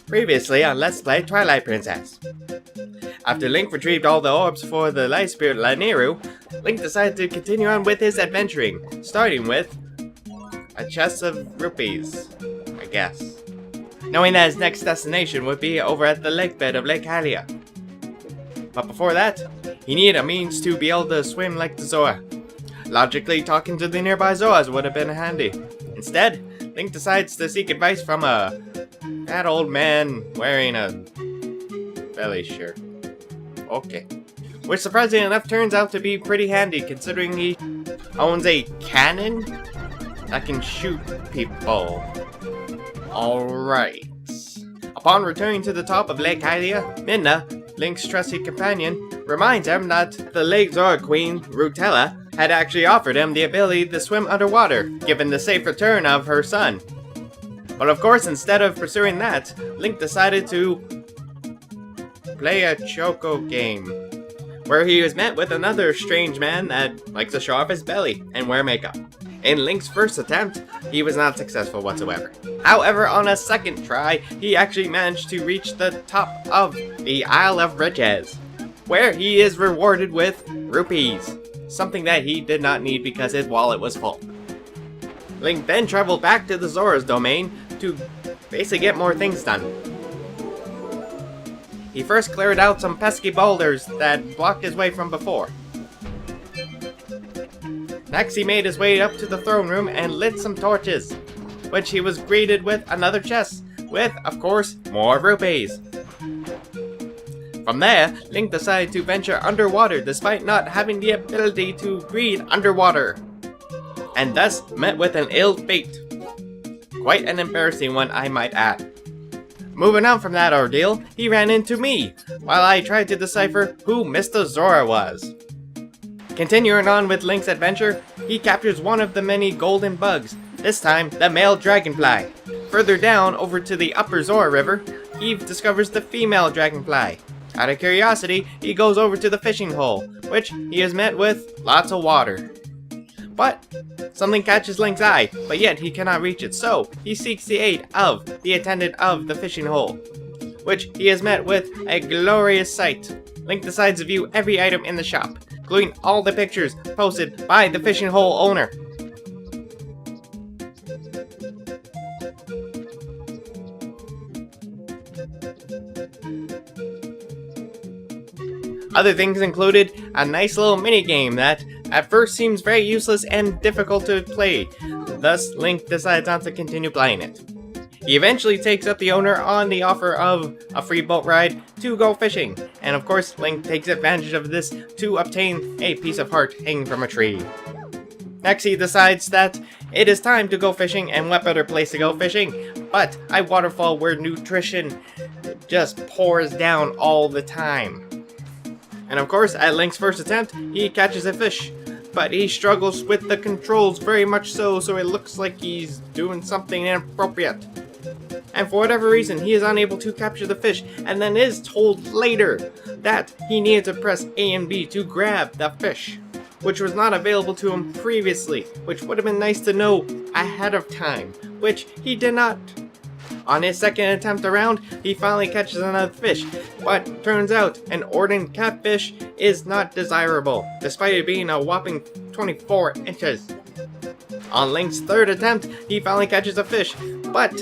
Previously on Let's Play Twilight Princess. After Link retrieved all the orbs for the light spirit Lanayru, Link decided to continue on with his adventuring, starting with a chest of rupees, I guess. Knowing that his next destination would be over at the lake bed of Lake Hylia. But before that, he needed a means to be able to swim like the Zora. Logically, talking to the nearby Zoras would have been handy. Instead, Link decides to seek advice from a fat old man wearing a belly shirt. Okay. Which surprisingly enough turns out to be pretty handy considering he owns a cannon that can shoot people. Alright. Upon returning to the top of Lake Hylia, Midna, Link's trusty companion, reminds him that the Lake Zora Queen, Rutella, had actually offered him the ability to swim underwater, given the safe return of her son. But of course, instead of pursuing that, Link decided to play a Choco game, where he was met with another strange man that likes to show off his belly and wear makeup. In Link's first attempt, he was not successful whatsoever. However, on a second try, he actually managed to reach the top of the Isle of Riches, where he is rewarded with rupees, something that he did not need because his wallet was full. Link then traveled back to the Zora's domain to basically get more things done. He first cleared out some pesky boulders that blocked his way from before. Next, he made his way up to the throne room and lit some torches, which he was greeted with another chest, with, of course, more rupees. From there, Link decided to venture underwater despite not having the ability to breathe underwater, and thus met with an ill fate. Quite an embarrassing one, I might add. Moving on from that ordeal, he ran into me, while I tried to decipher who Mr. Zora was. Continuing on with Link's adventure, he captures one of the many golden bugs, this time the male dragonfly. Further down, over to the upper Zora River, he discovers the female dragonfly. Out of curiosity, he goes over to the fishing hole, which he is met with lots of water. But something catches Link's eye, but yet he cannot reach it, so he seeks the aid of the attendant of the fishing hole, which he is met with a glorious sight. Link decides to view every item in the shop, including all the pictures posted by the fishing hole owner. Other things included a nice little mini game that at first seems very useless and difficult to play, thus Link decides not to continue playing it. He eventually takes up the owner on the offer of a free boat ride to go fishing, and of course Link takes advantage of this to obtain a piece of heart hanging from a tree. Next, he decides that it is time to go fishing, and what better place to go fishing but a waterfall where nutrition just pours down all the time. And of course, at Link's first attempt, he catches a fish, but he struggles with the controls very much so it looks like he's doing something inappropriate. And for whatever reason, he is unable to capture the fish, and then is told later that he needed to press A and B to grab the fish, which was not available to him previously, which would have been nice to know ahead of time, which he did not. On his second attempt around, he finally catches another fish, but turns out an ordinary catfish is not desirable, despite it being a whopping 24 inches. On Link's third attempt, he finally catches a fish, but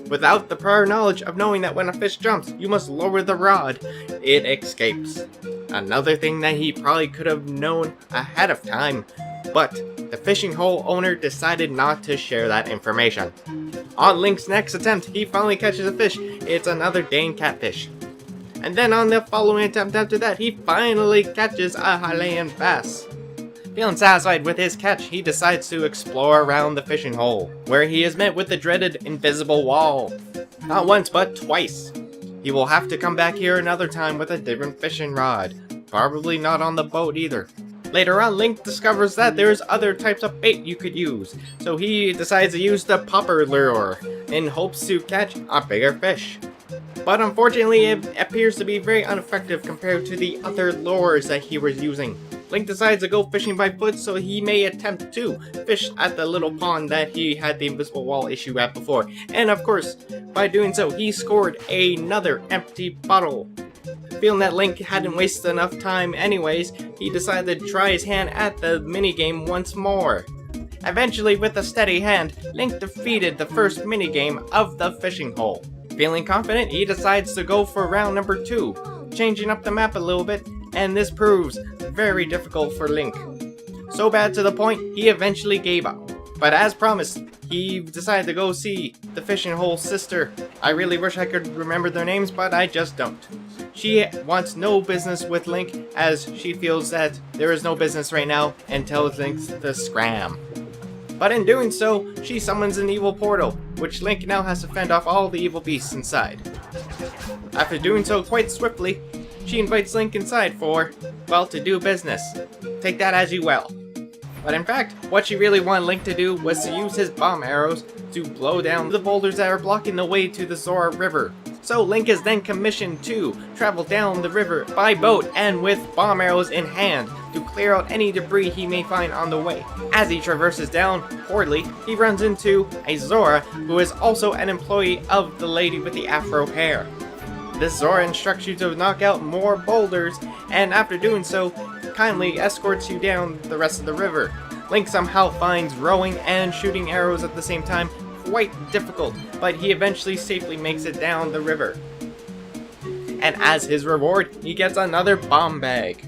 without the prior knowledge of knowing that when a fish jumps, you must lower the rod, it escapes. Another thing that he probably could have known ahead of time, but the fishing hole owner decided not to share that information. On Link's next attempt, he finally catches a fish. It's another dang catfish. And then on the following attempt after that, he finally catches a Hylian bass. Feeling satisfied with his catch, he decides to explore around the fishing hole, where he is met with the dreaded invisible wall. Not once, but twice. He will have to come back here another time with a different fishing rod. Probably not on the boat either. Later on, Link discovers that there's other types of bait you could use, so he decides to use the popper lure in hopes to catch a bigger fish. But unfortunately, it appears to be very ineffective compared to the other lures that he was using. Link decides to go fishing by foot so he may attempt to fish at the little pond that he had the invisible wall issue at before. And of course, by doing so, he scored another empty bottle. Feeling that Link hadn't wasted enough time anyways, he decided to try his hand at the minigame once more. Eventually, with a steady hand, Link defeated the first minigame of the fishing hole. Feeling confident, he decides to go for round number 2, changing up the map a little bit, and this proves very difficult for Link. So bad to the point, he eventually gave up. But as promised, he decided to go see the fishing hole sister. I really wish I could remember their names, but I just don't. She wants no business with Link, as she feels that there is no business right now and tells Link to scram. But in doing so, she summons an evil portal, which Link now has to fend off all the evil beasts inside. After doing so quite swiftly, she invites Link inside for, well, to do business. Take that as you will. But in fact, what she really wanted Link to do was to use his bomb arrows to blow down the boulders that are blocking the way to the Zora River. So Link is then commissioned to travel down the river by boat and with bomb arrows in hand to clear out any debris he may find on the way. As he traverses down poorly, he runs into a Zora who is also an employee of the lady with the afro hair. This Zora instructs you to knock out more boulders, and after doing so, kindly escorts you down the rest of the river. Link somehow finds rowing and shooting arrows at the same time quite difficult, but he eventually safely makes it down the river. And as his reward, he gets another bomb bag.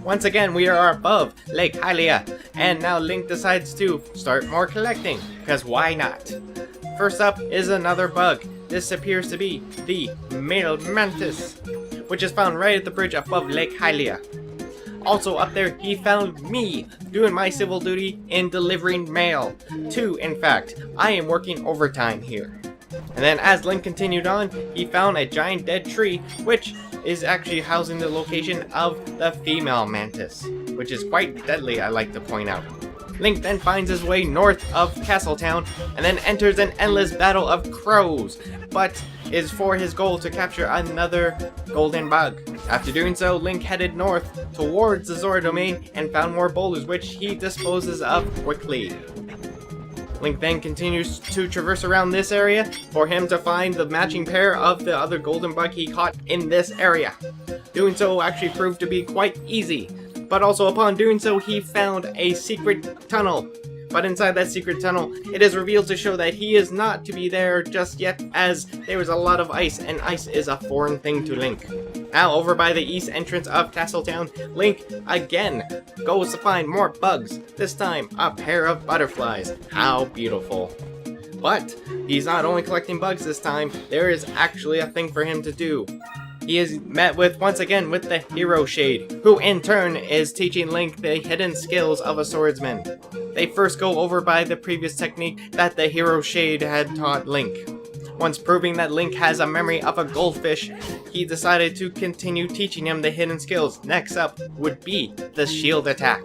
Once again, we are above Lake Hylia, and now Link decides to start more collecting, because why not? First up is another bug. This appears to be the male mantis, which is found right at the bridge above Lake Hylia. Also up there, he found me doing my civil duty in delivering mail. 2, in fact. I am working overtime here. And then as Link continued on, he found a giant dead tree, which is actually housing the location of the female mantis, which is quite deadly, I like to point out. Link then finds his way north of Castletown, and then enters an endless battle of crows, but is for his goal to capture another golden bug. After doing so, Link headed north towards the Zora domain and found more boulders, which he disposes of quickly. Link then continues to traverse around this area for him to find the matching pair of the other golden bug he caught in this area. Doing so actually proved to be quite easy, but also upon doing so, he found a secret tunnel. But inside that secret tunnel, it is revealed to show that he is not to be there just yet, as there is a lot of ice, and ice is a foreign thing to Link. Now, over by the east entrance of Castletown, Link again goes to find more bugs, this time a pair of butterflies. How beautiful. But he's not only collecting bugs this time, there is actually a thing for him to do. He is met with, once again, with the Hero Shade, who in turn is teaching Link the hidden skills of a swordsman. They first go over by the previous technique that the Hero Shade had taught Link. Once proving that Link has a memory of a goldfish, he decided to continue teaching him the hidden skills. Next up would be the shield attack.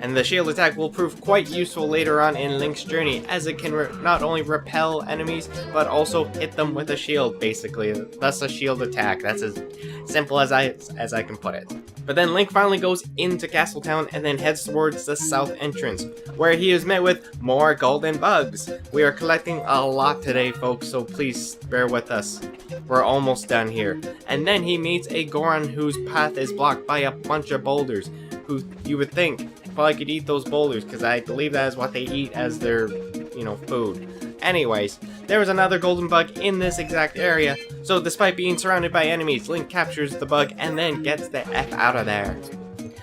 And the shield attack will prove quite useful later on in Link's journey, as it can not only repel enemies, but also hit them with a shield, basically. Thus a shield attack. That's as simple as I can put it. But then Link finally goes into Castletown and then heads towards the south entrance, where he is met with more golden bugs. We are collecting a lot today, folks, so please bear with us. We're almost done here. And then he meets a Goron whose path is blocked by a bunch of boulders, who you would think probably could eat those boulders, because I believe that is what they eat as their, food. Anyways, there was another golden bug in this exact area, so despite being surrounded by enemies, Link captures the bug and then gets the F out of there.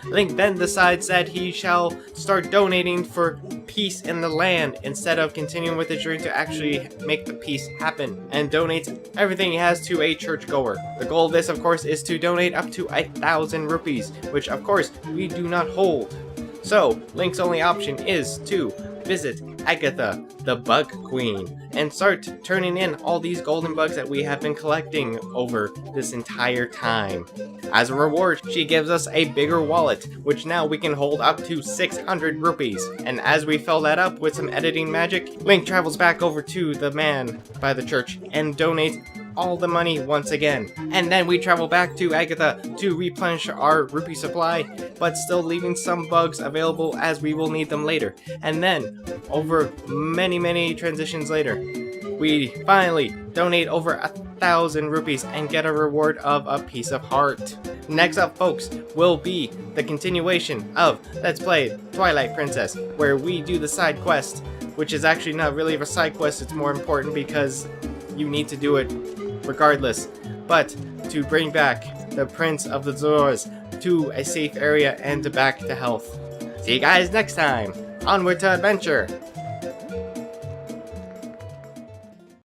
Link then decides that he shall start donating for peace in the land instead of continuing with the journey to actually make the peace happen, and donates everything he has to a churchgoer. The goal of this, of course, is to donate up to 1,000 rupees, which of course we do not hold. So, Link's only option is to visit Agatha, the Bug Queen, and start turning in all these golden bugs that we have been collecting over this entire time. As a reward, she gives us a bigger wallet, which now we can hold up to 600 rupees. And as we fill that up with some editing magic, Link travels back over to the man by the church and donates all the money once again. And then we travel back to Agatha to replenish our rupee supply, but still leaving some bugs available as we will need them later. And then, over many transitions later, we finally donate over 1,000 rupees and get a reward of a piece of heart. Next up, folks, will be the continuation of Let's Play Twilight Princess, where we do the side quest, which is actually not really a side quest, it's more important because you need to do it regardless, but to bring back the Prince of the Zors to a safe area and back to health. See you guys next time! Onward to adventure!